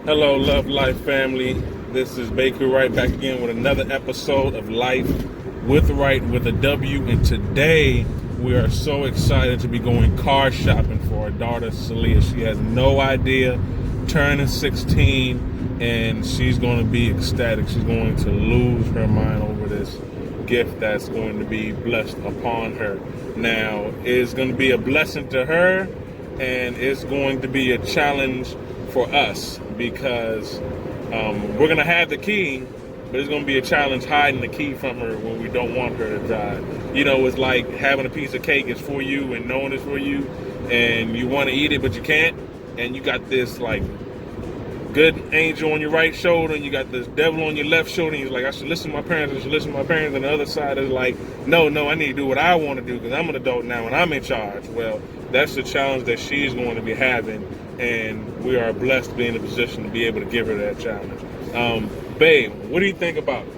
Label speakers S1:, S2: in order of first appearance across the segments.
S1: Hello, Love Life family. This is Baker Wright back again with another episode of Life with Wright with a W. And today we are so excited to be going car shopping for our daughter, Seleana. She has no idea, turning 16, and she's going to be ecstatic. She's going to lose her mind over this gift that's going to be blessed upon her. Now, it's going to be a blessing to her, and it's going to be a challenge for us because we're going to have the key, but it's going to be a challenge hiding the key from her when we don't want her to drive. You know, it's like having a piece of cake is for you and knowing it's for you, and you want to eat it, but you can't, and you got this like good angel on your right shoulder, and you got this devil on your left shoulder, and you're like, I should listen to my parents, I should listen to my parents, and the other side is like, no, I need to do what I want to do because I'm an adult now and I'm in charge. Well, that's the challenge that she's going to be having, and we are blessed to be in a position to be able to give her that challenge. Babe, what do you think about it?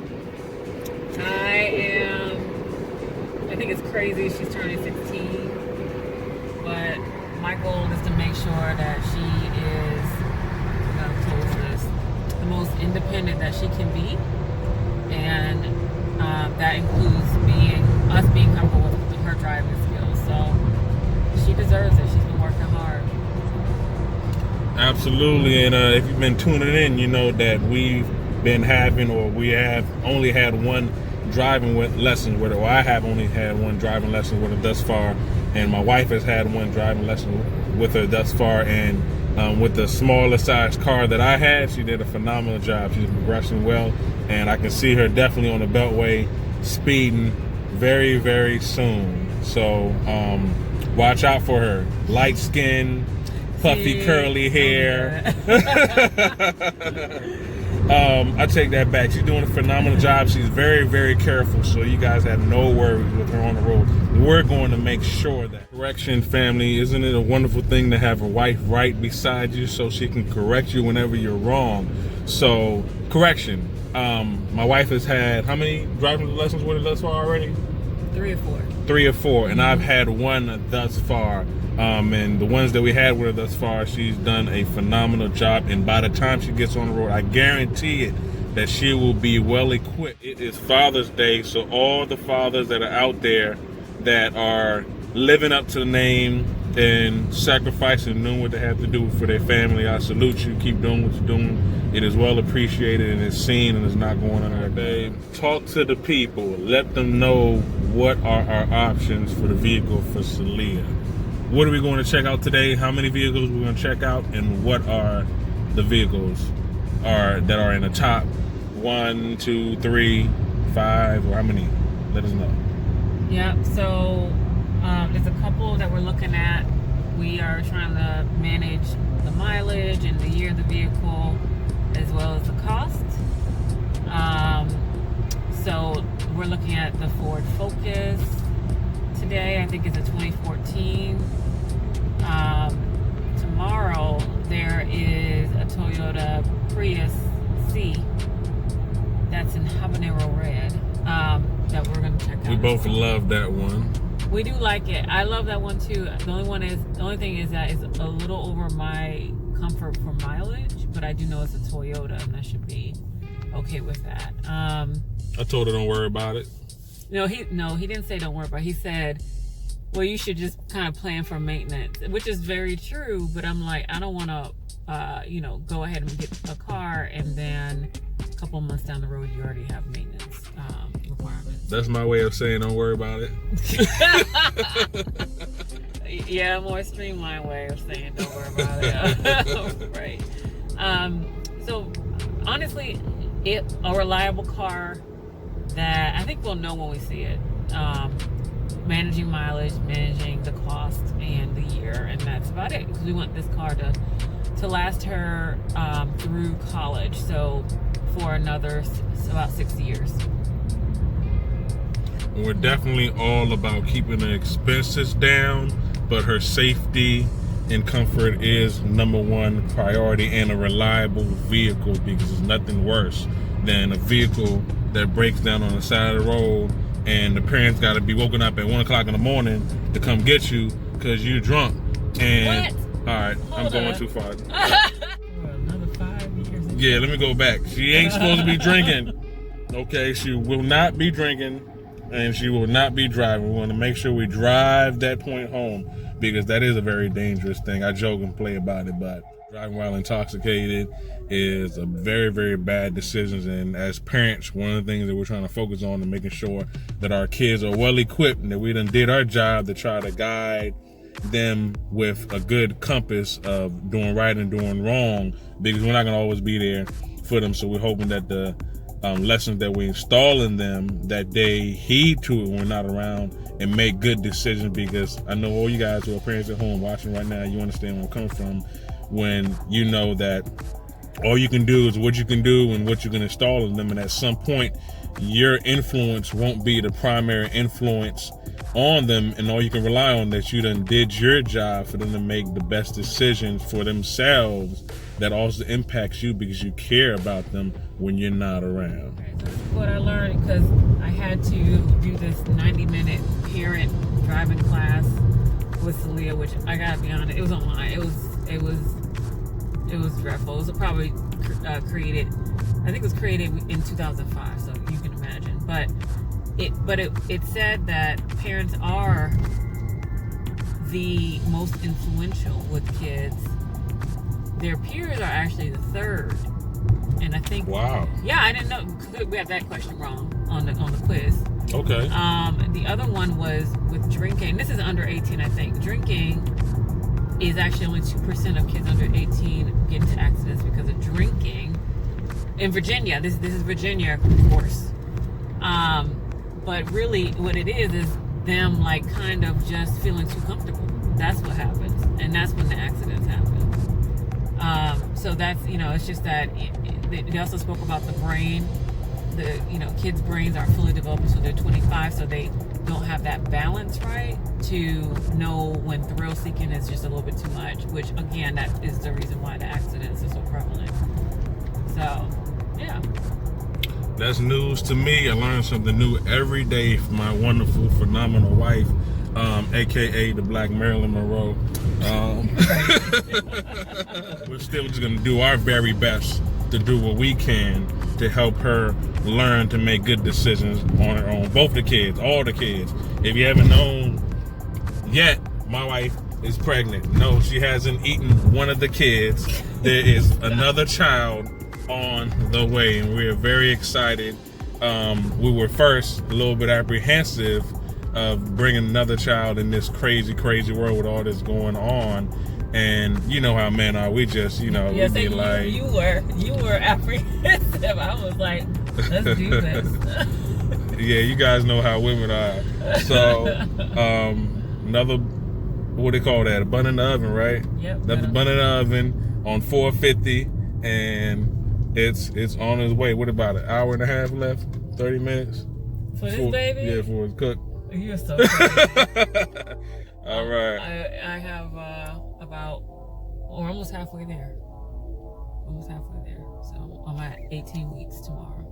S2: I think it's crazy she's turning 16, but my goal is to make sure that she is the most independent that she can be, and that includes us being comfortable with her driving skills. So she deserves it. She's been working hard.
S1: Absolutely, and if you've been tuning in, you know that we have only had one driving lesson with her. Well, I have only had one driving lesson with her thus far, and my wife has had one driving lesson with her thus far, and with the smaller size car that I had, she did a phenomenal job. She's progressing well, and I can see her definitely on the Beltway speeding very, very soon. So watch out for her. Light skin, puffy, curly hair. I take that back. She's doing a phenomenal job. She's very, very careful, so you guys have no worries with her on the road. We're going to make sure that. Correction, family, isn't it a wonderful thing to have a wife right beside you so she can correct you whenever you're wrong? So, correction. My wife has had how many driving lessons with her thus far already?
S2: 3 or 4.
S1: 3 or 4, and I've had one thus far. And the ones that we had with her thus far, she's done a phenomenal job. And by the time she gets on the road, I guarantee it that she will be well equipped. It is Father's Day, so all the fathers that are out there that are living up to the name and sacrificing and doing what they have to do for their family, I salute you. Keep doing what you're doing. It is well appreciated, and it's seen, and it's not going under. Babe, talk to the people. Let them know what are our options for the vehicle for Seleana. What are we going to check out today? How many vehicles we're going to check out, and what are the vehicles that are in the top 1, 2, 3, 5, or how many? Let us know.
S2: Yeah, so there's a couple that we're looking at. We are trying to manage the mileage and the year of the vehicle as well as the cost. So we're looking at the Ford Focus today. I think it's a 2014. Tomorrow there is a Toyota Prius C that's in habanero red that we're going to check out.
S1: We both love that one.
S2: We do like it. I love that one too. The only thing is that it's a little over my comfort for mileage, but I do know it's a Toyota, and I should be okay with that.
S1: I told her don't worry about it.
S2: He didn't say don't worry about it. He said, well, you should just kind of plan for maintenance, which is very true, but I'm like, I don't want to go ahead and get a car and then a couple months down the road you already have maintenance requirements.
S1: That's my way of saying don't worry about it.
S2: Yeah, a more streamlined way of saying don't worry about it. Right. So honestly, a reliable car that I think we'll know when we see it. Managing mileage, managing the cost and the year, and that's about it. Because we want this car to last her through college, so for another about 6 years.
S1: We're definitely all about keeping the expenses down, but her safety and comfort is number one priority, and a reliable vehicle, because there's nothing worse than a vehicle that breaks down on the side of the road and the parents got to be woken up at 1 o'clock in the morning to come get you because you're drunk. And
S2: what?
S1: All right,
S2: Hold
S1: I'm going
S2: up.
S1: too far.
S2: For another 5
S1: Yeah, let me go back. She ain't supposed to be drinking. Okay, she will not be drinking, and she will not be driving. We want to make sure we drive that point home, because that is a very dangerous thing. I joke and play about it, but driving while intoxicated is a very, very bad decision. And as parents, one of the things that we're trying to focus on is making sure that our kids are well equipped and that we done did our job to try to guide them with a good compass of doing right and doing wrong, because we're not going to always be there for them. So we're hoping that the lessons that we install in them, that they heed to it when we're not around and make good decisions. Because I know all you guys who are parents at home watching right now, you understand where I'm coming from, when you know that all you can do is what you can do and what you can install in them, and at some point your influence won't be the primary influence on them, and all you can rely on that you done did your job for them to make the best decisions for themselves that also impacts you, because you care about them when you're not around.
S2: Okay, so this is what I learned, because I had to do this 90-minute parent driving class with Seleana, which I gotta be honest, it was online. It was dreadful. It was probably created, I think it was created in 2005, so you can imagine. But it said that parents are the most influential with kids. Their peers are actually the third. And I think,
S1: wow,
S2: yeah, I didn't know. We had that question wrong on the quiz.
S1: Okay.
S2: The other one was with drinking. This is under 18, I think. Drinking is actually only 2% of kids under 18 get into accidents because of drinking. In Virginia, this is Virginia, of course. But really, what it is them like kind of just feeling too comfortable. That's what happens, and that's when the accidents happen. So that's, it's just that they also spoke about the brain. Kids' brains aren't fully developed until they're 25, so they don't have that balance right to know when thrill seeking is just a little bit too much, which again, that is the reason why the accidents are so prevalent. So, yeah.
S1: That's news to me. I learn something new every day from my wonderful, phenomenal wife, aka the Black Marilyn Monroe. We're still just gonna do our very best to do what we can to help her learn to make good decisions on her own. Both the kids, all the kids. If you haven't known yet, my wife is pregnant. No, she hasn't eaten one of the kids. There is another child on the way, and we're very excited. We were first a little bit apprehensive of bringing another child in this crazy, crazy world with all this going on. And you know how men are. We just, we be like...
S2: You were apprehensive. I was like, let's do this.
S1: Yeah, you guys know how women are. So, another, what do they call that? A bun in the oven, right?
S2: Yep.
S1: Another bun in the oven on 450, and it's on its way. What about an hour and a half left? 30 minutes?
S2: For this baby?
S1: Yeah, for it's cooked.
S2: You're so crazy.
S1: All right.
S2: I have almost halfway there. Almost halfway there. So I'm at 18 weeks tomorrow.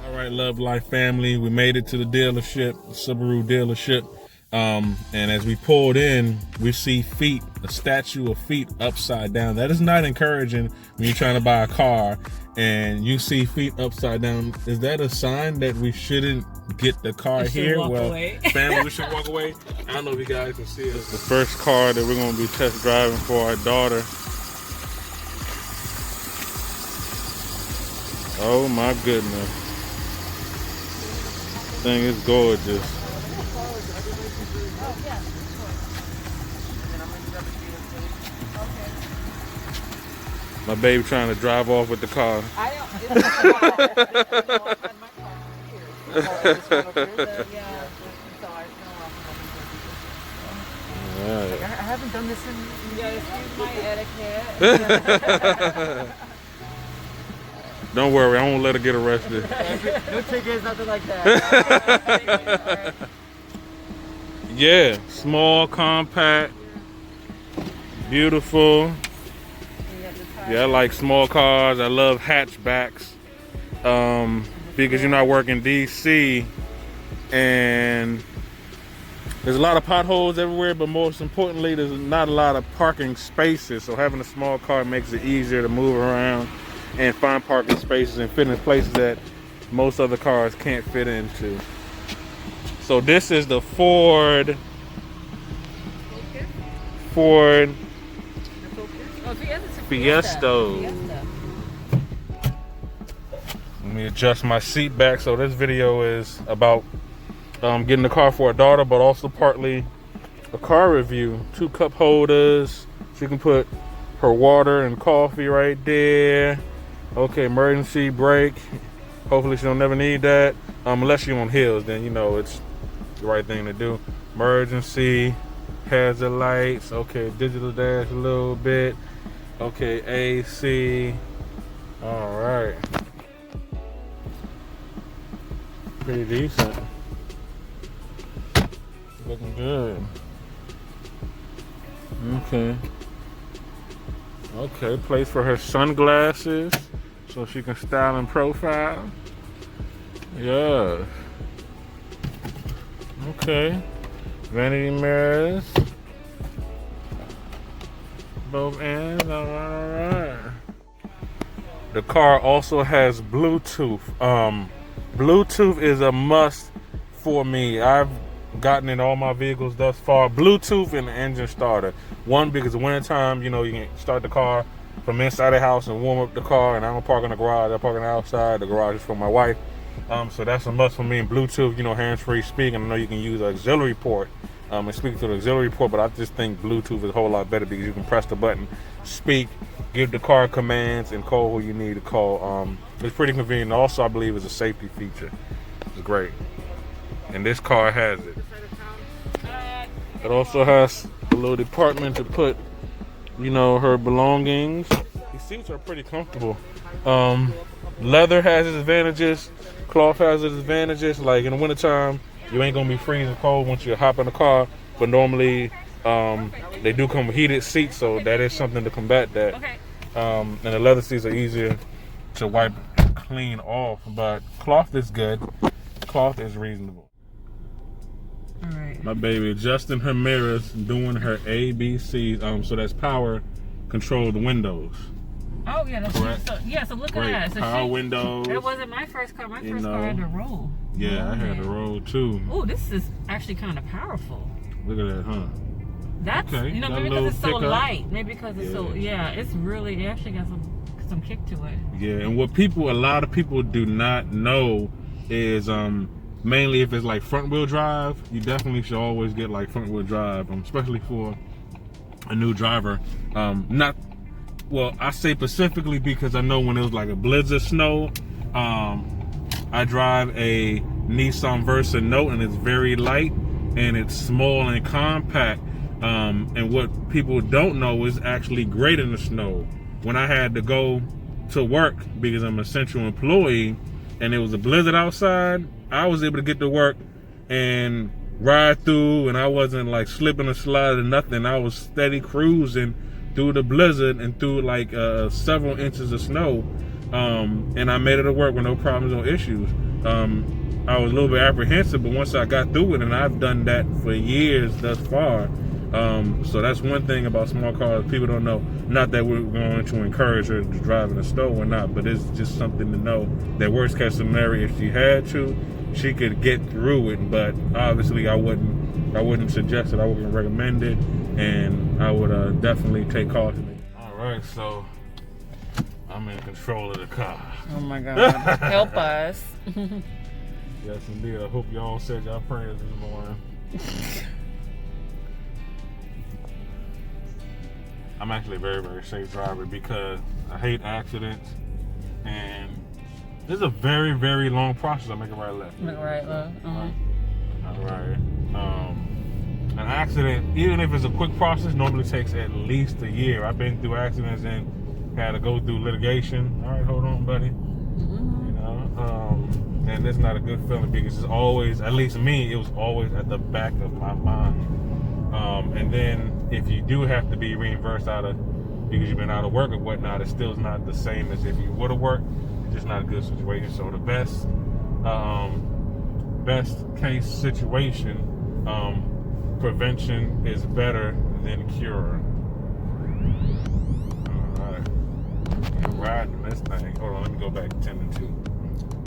S1: All right, Love Life family. We made it to the dealership, the Subaru dealership. And as we pulled in, we see feet, a statue of feet upside down. That is not encouraging when you're trying to buy a car and you see feet upside down. Is that a sign that we shouldn't get the car here? Well, family, we should walk away. I don't know if you guys can see it. It's the first car that we're going to be test driving for our daughter. Oh my goodness. This thing is gorgeous. My baby trying to drive off with the car.
S2: I haven't done this in excuse my etiquette.
S1: Don't worry, I won't let her get arrested.
S2: No tickets, nothing like that.
S1: Yeah, small, compact, beautiful. Yeah, I like small cars. I love hatchbacks because I work in DC, and There's a lot of potholes everywhere, but most importantly, there's not a lot of parking spaces. So having a small car makes it easier to move around and find parking spaces and fit in places that most other cars can't fit into. So this is the Ford.
S2: Oh,
S1: Fiesta. Let me adjust my seat back. So this video is about getting the car for a daughter, but also partly a car review. 2 cup holders. She can put her water and coffee right there. Okay, emergency brake. Hopefully she don't never need that. Unless you're on hills, then you know it's the right thing to do. Emergency, hazard lights. Okay, digital dash a little bit. Okay, AC. All right. Pretty decent. Looking good. Okay, place for her sunglasses so she can style and profile. Yeah. Okay. Vanity mirrors. Both ends. All right. The car also has Bluetooth. Bluetooth is a must for me. I've gotten in all my vehicles thus far. Bluetooth and the engine starter. One, because in wintertime, you know, you can start the car from inside the house and warm up the car. And I don't park in the garage. I park on the outside. The garage is for my wife. So that's a must for me. And Bluetooth, you know, hands-free speaking. I know you can use an auxiliary port and speak through the auxiliary port, but I just think Bluetooth is a whole lot better because you can press the button, speak, give the car commands, and call who you need to call. It's pretty convenient. Also, I believe it's a safety feature. It's great. And this car has it. It also has a little department to put, you know, her belongings. These seats are pretty comfortable. Leather has its advantages. Cloth has its advantages. Like in the wintertime, you ain't gonna be freezing cold once you hop in the car. But normally, they do come with heated seats, so that is something to combat that.
S2: Okay.
S1: And the leather seats are easier to wipe and clean off. But cloth is good. Cloth is reasonable.
S2: All right.
S1: My baby adjusting her mirrors, doing her ABCs. So that's power control the windows.
S2: Oh yeah, that's
S1: Correct.
S2: so look
S1: Great.
S2: at that. So
S1: Power windows.
S2: That wasn't my first car. My
S1: You
S2: first car
S1: know.
S2: had to roll.
S1: Yeah, I had to roll too.
S2: Oh, this is actually kind of powerful.
S1: Look at that, huh?
S2: That's
S1: Okay,
S2: you know,
S1: got a
S2: maybe
S1: little
S2: because it's so
S1: pickup.
S2: light. Maybe because it's so it's really, it actually got some kick to it.
S1: Yeah, and what a lot of people do not know is mainly if it's like front wheel drive, you definitely should always get like front wheel drive, especially for a new driver. I say specifically because I know when it was like a blizzard snow, I drive a Nissan Versa Note and it's very light and it's small and compact. And what people don't know is actually great in the snow. When I had to go to work because I'm an essential employee and it was a blizzard outside, I was able to get to work and ride through, and I wasn't like slipping or sliding or nothing. I was steady cruising through the blizzard and through like several inches of snow, and I made it to work with no problems, no issues. I was a little bit apprehensive, but once I got through it, and I've done that for years thus far. So that's one thing about small cars people don't know. Not that we're going to encourage her to drive in the snow or not, but it's just something to know that worst case scenario, if she had to, she could get through it. But obviously I wouldn't suggest it. I wouldn't recommend it, and I would definitely take caution. All right, so I'm in control of the car.
S2: Oh my God, help us.
S1: Yes, indeed. I hope y'all said y'all prayers this morning. I'm actually a very, very safe driver because I hate accidents, and this is a very, very long process. I make it right, left.
S2: Make it right, left.
S1: All right. An accident, even if it's a quick process, normally takes at least a year. I've been through accidents and had to go through litigation. All right, hold on, buddy. You know, and it's not a good feeling because it's always, at least me, it was always at the back of my mind. And then if you do have to be reimbursed because you've been out of work or whatnot, it still is not the same as if you would have worked. It's just not a good situation. So the best case situation prevention is better than cure. All right. I'm riding this thing. Hold on, let me go back 10 to 2.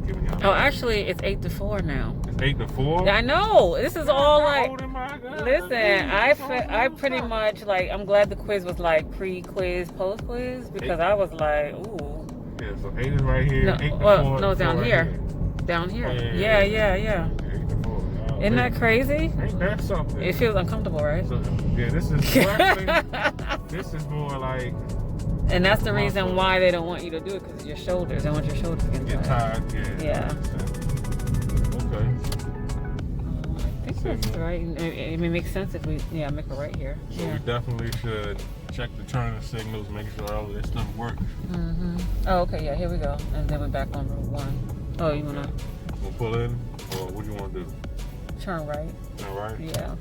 S1: Giving y'all
S2: Oh, actually, it's 8 to 4 now.
S1: It's 8 to 4?
S2: I know. This is all like.
S1: Oh my God.
S2: Listen, I pretty much like. I'm glad the quiz was like pre-quiz, post-quiz because I was like, ooh.
S1: Yeah, so 8 is right here.
S2: No,
S1: 8 to 4.
S2: no, down
S1: right
S2: here. Down here. Yeah.
S1: 8 to 4.
S2: Isn't that crazy?
S1: Ain't that something?
S2: It feels uncomfortable, right?
S1: So, yeah, this is actually, this is more like.
S2: And that's the reason why they don't want you to do it, because your shoulders. They want your shoulders to
S1: Get tired. Yeah. Okay.
S2: I think that's right. It makes sense if we, make a right here.
S1: So we definitely should check the turning signals, make sure all of this stuff works.
S2: Mm-hmm. Oh, okay. Yeah, here we go. And then we're back on Route 1. Oh, you want to?
S1: We'll pull in, or what do you want to do?
S2: Turn right.
S1: Turn right?
S2: Yeah.
S1: All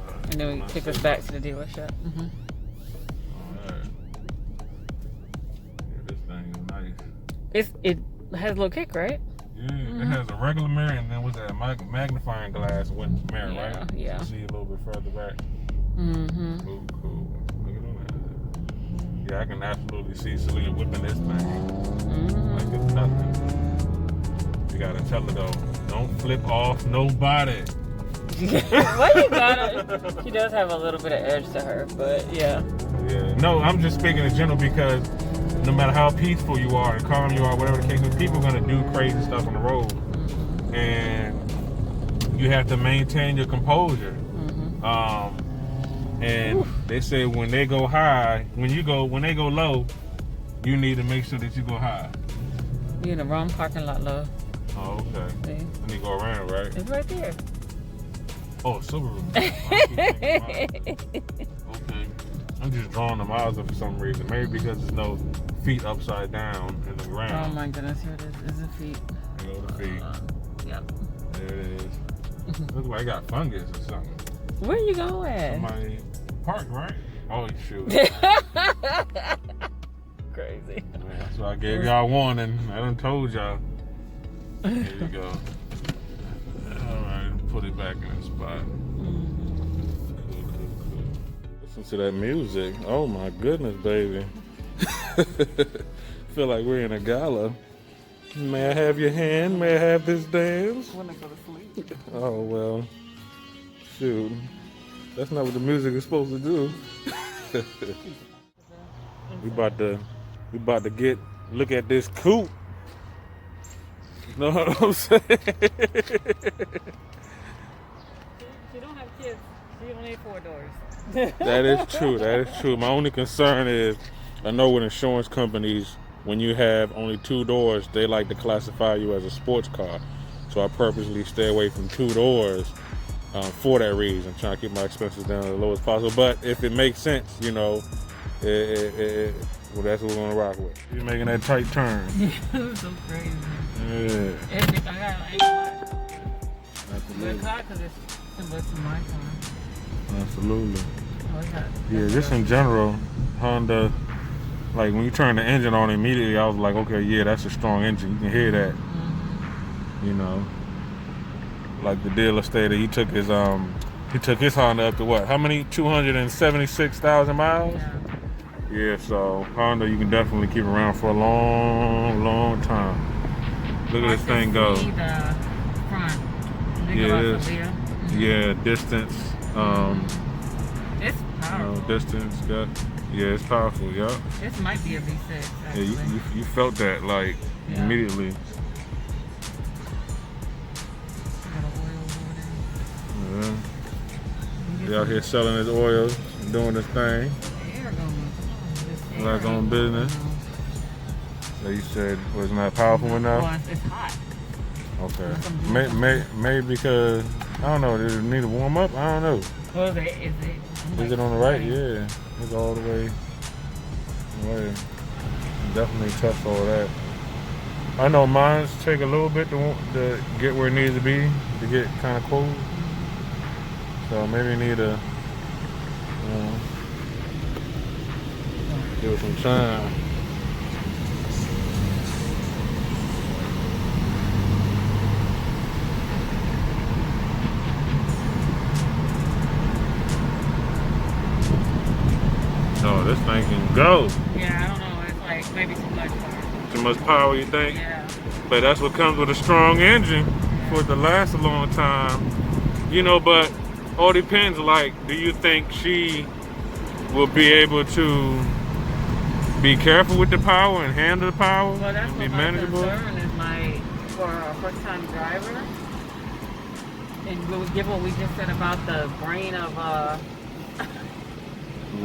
S1: right.
S2: And then we take us back to the dealership. Mm-hmm.
S1: All right. Yeah, this thing is nice.
S2: It has a little kick, right?
S1: Yeah, it has a regular mirror, and then with that magnifying glass with mirror, right?
S2: Yeah.
S1: You see a little bit further back.
S2: Mm-hmm.
S1: Cool. Look at that. Yeah, I can absolutely see Seleana whipping this thing like it's nothing. You gotta tell her though, don't flip off nobody.
S2: Well, you gotta. She does have a little bit of edge to her, but yeah.
S1: Yeah. No, I'm just speaking in general because no matter how peaceful you are and calm you are, whatever the case is, people are gonna do crazy stuff on the road, and you have to maintain your composure. And they say when they go high, when they go low, you need to make sure that you go high.
S2: You're in the wrong parking lot, love.
S1: Oh, okay.
S2: See?
S1: Let me go around, right?
S2: It's right there.
S1: Oh, Subaru. Okay. I'm just drawing the miles up for some reason. Maybe because there's no feet upside down in the ground.
S2: Oh my goodness, here it is. Is it feet?
S1: There go the feet.
S2: Yep.
S1: There it is. Looks like I got fungus or something.
S2: Where you going?
S1: Somebody parked, right? Oh, shoot.
S2: Crazy.
S1: Man, that's why I gave y'all warning. I done told y'all. There you go. Alright, put it back in the spot. Cool. Listen to that music. Oh my goodness, baby. Feel like we're in a gala. May I have your hand? May I have this dance?
S2: When I go to sleep.
S1: Oh well. Shoot. That's not what the music is supposed to do. We about to look at this coupe. You know what I'm saying?
S2: She don't have kids. She only 4 doors.
S1: That is true. My only concern is, I know with insurance companies, when you have only 2 doors, they like to classify you as a sports car. So I purposely stay away from 2 doors for that reason, trying to keep my expenses down as low as possible. But if it makes sense, you know, well, that's what we're gonna rock with. You're making that tight turn.
S2: It's so crazy.
S1: Yeah.
S2: I got good car because it's my car.
S1: Absolutely.
S2: Oh,
S1: Yeah, just in general, Honda, like when you turn the engine on immediately, I was like, okay, yeah, that's a strong engine. You can hear that. You know, like the dealer stated, he took his Honda up to what? How many? 276,000 miles. Yeah, so Honda, you can definitely keep around for a long, long time. Look at this thing go.
S2: The front.
S1: Yeah, it is. Yeah, distance.
S2: It's powerful.
S1: Distance. Yeah, it's powerful. Yup.
S2: This might be a V6. Actually.
S1: Yeah, you felt that like immediately. Yeah. He out here selling his oil, doing his thing. Black owned business. So you said wasn't that powerful enough?
S2: Well, it's hot.
S1: Okay. Maybe because I don't know. Does it need to warm up? I don't know.
S2: Well,
S1: Is it on the right? Yeah. It's all the way. Definitely test all that. I know mine's take a little bit to get where it needs to be to get kind of cool. So maybe need to give it some time. Oh, this thing can go.
S2: Yeah, I don't know. It's like maybe too much power.
S1: Too much power, you think?
S2: Yeah.
S1: But that's what comes with a strong engine for it to last a long time. You know, but all depends. Like, do you think she will be able to be careful with the power and handle the power?
S2: Well, that's
S1: and
S2: what
S1: be
S2: my
S1: manageable?
S2: concern is, like, for a first-time driver. And given what we just said about the brain of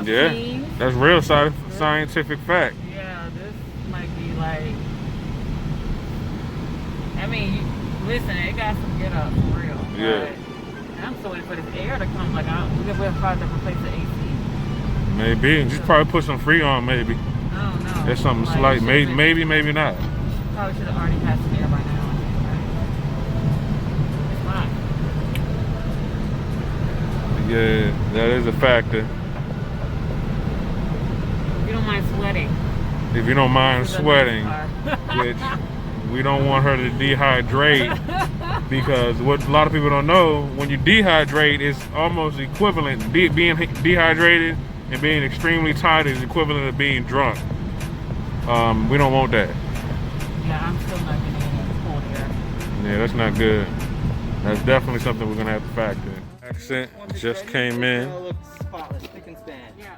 S1: Yeah,
S2: team.
S1: that's real scientific fact.
S2: Yeah, this might be like. I mean, listen, it got some get up for real.
S1: Yeah.
S2: But I'm still waiting for this air to come. Like, we'll probably have to replace the AC.
S1: Maybe. Just probably put some Freon, maybe.
S2: I don't know.
S1: That's something
S2: Like,
S1: slight. Maybe not.
S2: Probably should have already had some air by now. It's hot.
S1: Yeah, that is a factor.
S2: If you don't mind sweating.
S1: If you don't mind
S2: This is a
S1: sweating,
S2: nice
S1: which we don't want her to dehydrate, because what a lot of people don't know, when you dehydrate, it's almost equivalent. Being dehydrated and being extremely tired is equivalent of being drunk. We don't want that.
S2: Yeah, I'm still not getting any cold air.
S1: Yeah, that's not good. That's definitely something we're gonna have to factor in. Accent just came in.
S3: Looks spotless, spick and span.
S2: Yeah.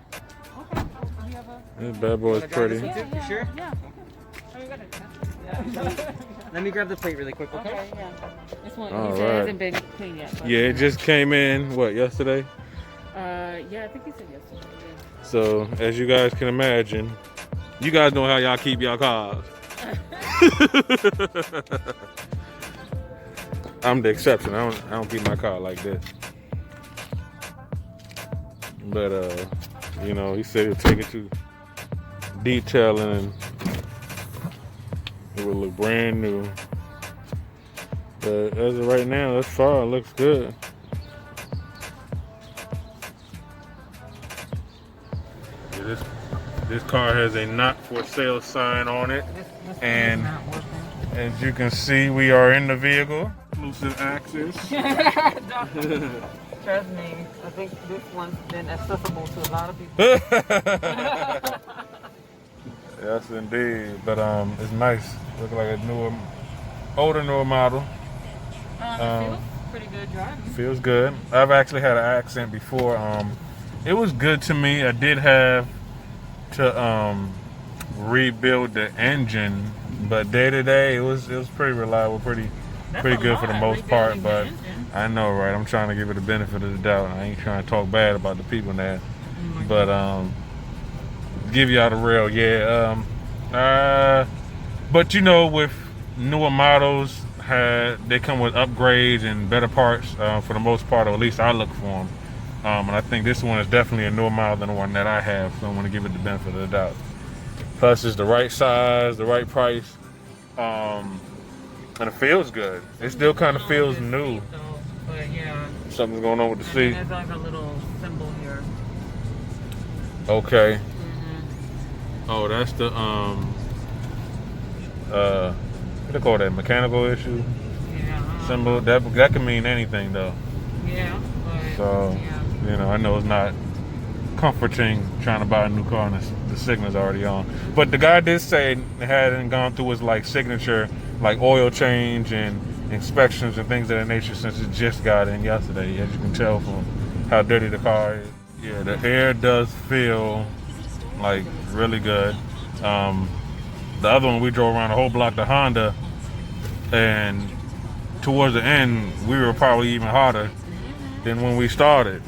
S2: Okay. Do you have a...
S1: This bad boy's pretty.
S3: Yeah. You sure?
S2: Yeah. Oh, you got it.
S3: Let me grab the plate really quick, okay?
S2: Okay, yeah. This one,
S1: All
S2: he said
S1: right.
S2: hasn't been clean yet. But,
S1: Yeah, it just came in, what, yesterday?
S2: yeah, I think he said yesterday. Yeah.
S1: So, as you guys can imagine, you guys know how y'all keep your cars. I'm the exception. I don't keep my car like this. But you know, he said he'll take it to detailing and it will look brand new. But as of right now, thus far, it looks good. Yeah, this car has a not for sale sign on it.
S2: This
S1: And-
S2: is not working.
S1: As you can see, we are in the vehicle. Exclusive access.
S2: Trust me, I think this one's been accessible to a lot of people.
S1: Yes, indeed. But it's nice. Look like a older model.
S2: It feels pretty good driving.
S1: Feels good. I've actually had an accent before. It was good to me. I did have to rebuild the engine, but day to day it was pretty reliable, pretty good for the most part. But I know, right? I'm trying to give it the benefit of the doubt. I ain't trying to talk bad about the people there, but give y'all the real, yeah. But you know, with newer models, they come with upgrades and better parts for the most part, or at least I look for them. And I think this one is definitely a newer model than the one that I have, so I want to give it the benefit of the doubt. Plus, it's the right size, the right price, and it feels good. It still kind of feels new.
S2: But yeah.
S1: Something's going on with the
S2: And
S1: seat.
S2: there's like a little symbol here.
S1: Okay.
S2: Mm-hmm.
S1: Oh, that's the what they call that, mechanical issue
S2: Yeah.
S1: symbol. That can mean anything though.
S2: Yeah. But,
S1: So
S2: yeah.
S1: you know, I know it's not comforting trying to buy a new car and the signal's already on. But the guy did say it hadn't gone through his like signature, like oil change and inspections and things of that nature since it just got in yesterday. As you can tell from how dirty the car is. Yeah, the air does feel like really good. The other one we drove around the whole block, the Honda, and towards the end we were probably even hotter than when we started.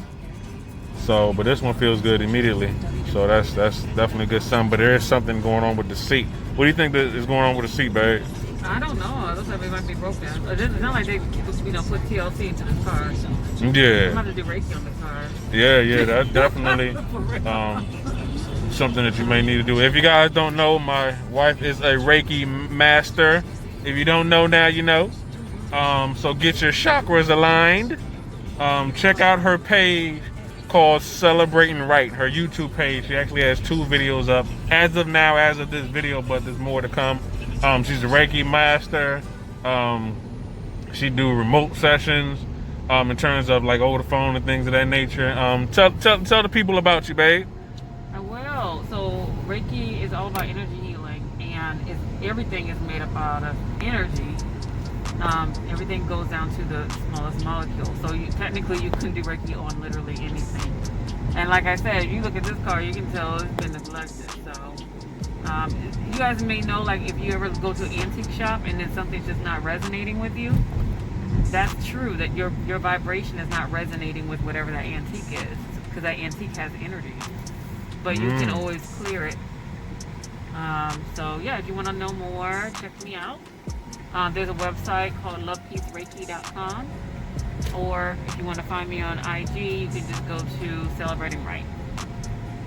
S1: So, but this one feels good immediately. So that's definitely a good sign. But there is something going on with the seat. What do you think that is going on with the seat, babe?
S2: I don't know. It looks like it might be broken. It's not like they, put TLC into this car. So I'm
S1: Yeah,
S2: have to do Reiki on the car.
S1: yeah, that's definitely something that you may need to do. If you guys don't know, my wife is a Reiki master. If you don't know now, you know. So get your chakras aligned. Check out her page called Celebrating Right, her YouTube page. She actually has 2 videos up as of now, as of this video, but there's more to come. She's a Reiki master. She do remote sessions in terms of like over the phone and things of that nature. Tell the people about you, babe.
S2: Well, Reiki is all about energy healing, and everything is made up out of energy. Everything goes down to the smallest molecule. So technically you can do Reiki on literally anything. And like I said, if you look at this car, you can tell it's been neglected. So you guys may know, like, if you ever go to an antique shop and then something's just not resonating with you, that's true, that your vibration is not resonating with whatever that antique is, because that antique has energy. But you can always clear it. So yeah, if you want to know more, check me out. There's a website called lovepeacereiki.com, or if you want to find me on IG, you can just go to Celebrating Right.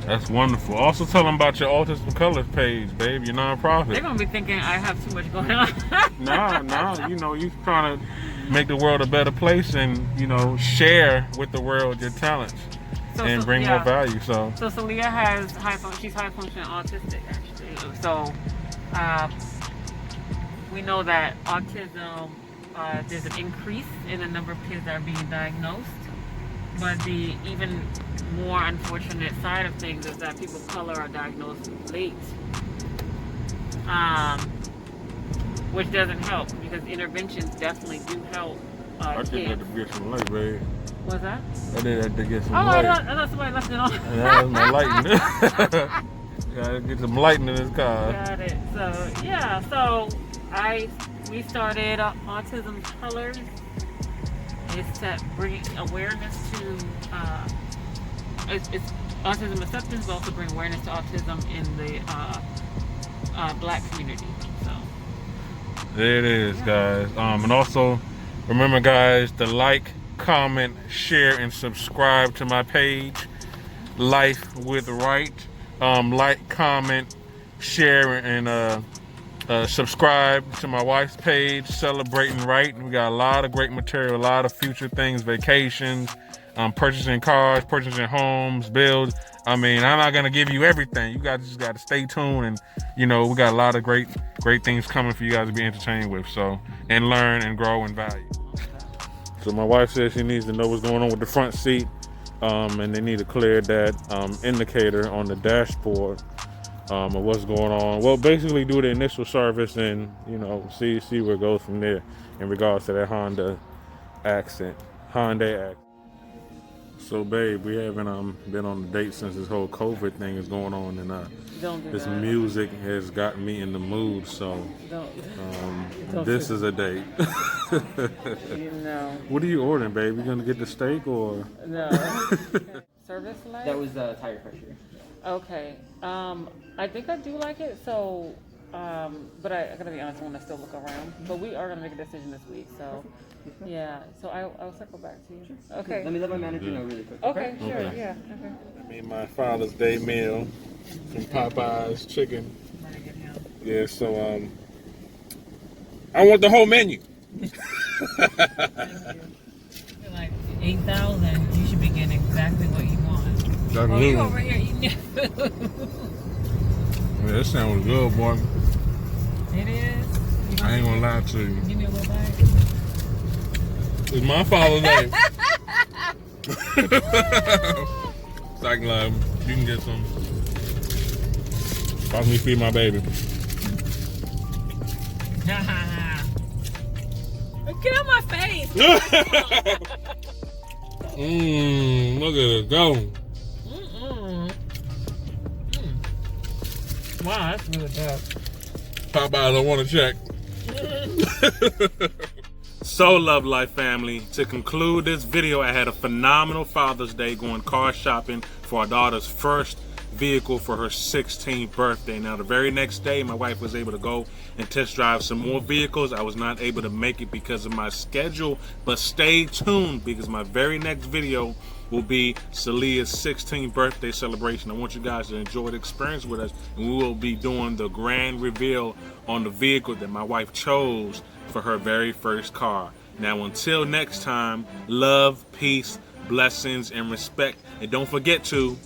S1: That's wonderful. Also tell them about your Autism Colors page, babe, your nonprofit.
S2: They're going to be thinking I have too much going on.
S1: Nah, you know, you're trying to make the world a better place and, you know, share with the world your talents and bring more value. So
S2: Seleana has she's high functioning autistic, actually. So we know that autism, there's an increase in the number of kids that are being diagnosed. But the even more unfortunate side of things is that people of color are diagnosed late, which doesn't help, because interventions definitely do help
S1: I
S2: kids.
S1: think I had to get some light, babe.
S2: What's that?
S1: I did have to get some
S2: light.
S1: light.
S2: I thought somebody left it on.
S1: Yeah, that's my lighting. Gotta get some lighting in this car.
S2: Got it. So yeah, so we started Autism Colors. It's to bring awareness to it's autism acceptance, but also bring awareness to autism in the Black community. So
S1: There it is, guys. And also remember, guys, to like, comment, share, and subscribe to my page, Life with Right. Like, comment, share, and subscribe to my wife's page, Celebrating Right. We got a lot of great material, a lot of future things, vacations, purchasing cars, purchasing homes, builds. I mean, I'm not gonna give you everything. You guys just gotta stay tuned, and you know, we got a lot of great things coming for you guys to be entertained with. So, and learn and grow in value. So my wife says she needs to know what's going on with the front seat, and they need to clear that indicator on the dashboard. Of what's going on. Well, basically do the initial service and, you know, see where it goes from there in regards to that Hyundai accent. So babe, we haven't been on a date since this whole COVID thing is going on, and this music has gotten me in the mood, so this is a date.
S2: No.
S1: What are you ordering, babe? You gonna get the steak or?
S2: No. Service light?
S3: That was tire pressure.
S2: Okay. I think I do like it, so, but I gotta be honest, I want to still look around. But we are gonna make a decision this week, so, yeah. So I'll circle back to you. Okay.
S3: Let me let my manager know really quick.
S2: Okay, sure,
S1: Okay.
S2: yeah. Okay.
S1: I made my Father's Day meal from Popeye's chicken. Yeah, so, I want the whole menu.
S2: You're like 8,000, you should be getting exactly what you want. Oh, you over here eating your food.
S1: Yeah, that sounds good, boy.
S2: It is.
S1: I ain't gonna lie to you.
S2: Give me a little bite.
S1: It's my Father's Day. So I can, you can get some. Watch me feed my baby.
S2: Get out my face.
S1: Look at it go.
S2: Wow, that's really good.
S1: Popeyes, I want to check. So, Love Life family, to conclude this video, I had a phenomenal Father's Day going car shopping for our daughter's first vehicle for her 16th birthday. Now, the very next day, my wife was able to go and test drive some more vehicles. I was not able to make it because of my schedule, but stay tuned because my very next video will be Selea's 16th birthday celebration. I want you guys to enjoy the experience with us, and we will be doing the grand reveal on the vehicle that my wife chose for her very first car. Now, until next time, love, peace, blessings, and respect. And don't forget to